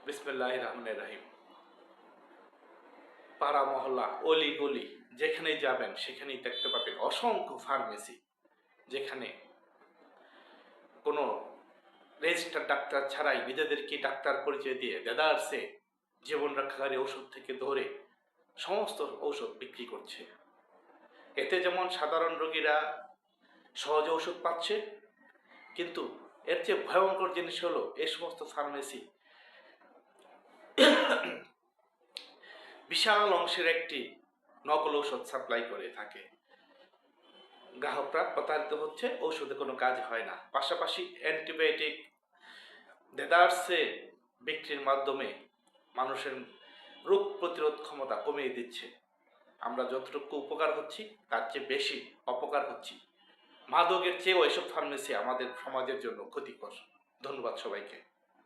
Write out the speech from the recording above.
বিসমিল্লাহির রহমানির রহিম। পাড়া মহল্লা অলি গলি যেখানেই যাবেন সেখানেই দেখতে পাবেন অসংখ্য ফার্মেসি, যেখানে কোনো রেজিস্টার ডাক্তার ছাড়াই নিজেদেরকে ডাক্তার পরিচয় দিয়ে দেদারসে জীবন রক্ষাকারী ওষুধ থেকে ধরে সমস্ত ঔষধ বিক্রি করছে। এতে যেমন সাধারণ রোগীরা সহজে ওষুধ পাচ্ছে, কিন্তু এর চেয়ে ভয়ঙ্কর জিনিস হলো এই সমস্ত ফার্মেসি বিশাল অংশের একটি নকল ঔষধ সাপ্লাই করে থাকে। গ্রাহকরা প্রতারিত হচ্ছে, ঔষধে কোনো কাজ হয় না। পাশাপাশি অ্যান্টিবায়োটিক দেদারসে বিক্রির মাধ্যমে মানুষের রোগ প্রতিরোধ ক্ষমতা কমিয়ে দিচ্ছে। আমরা যতটুকু উপকার হচ্ছি তার চেয়ে বেশি অপকার হচ্ছি। মাদকের চেয়েও এসব ফার্মেসি আমাদের সমাজের জন্য ক্ষতিকর। ধন্যবাদ সবাইকে।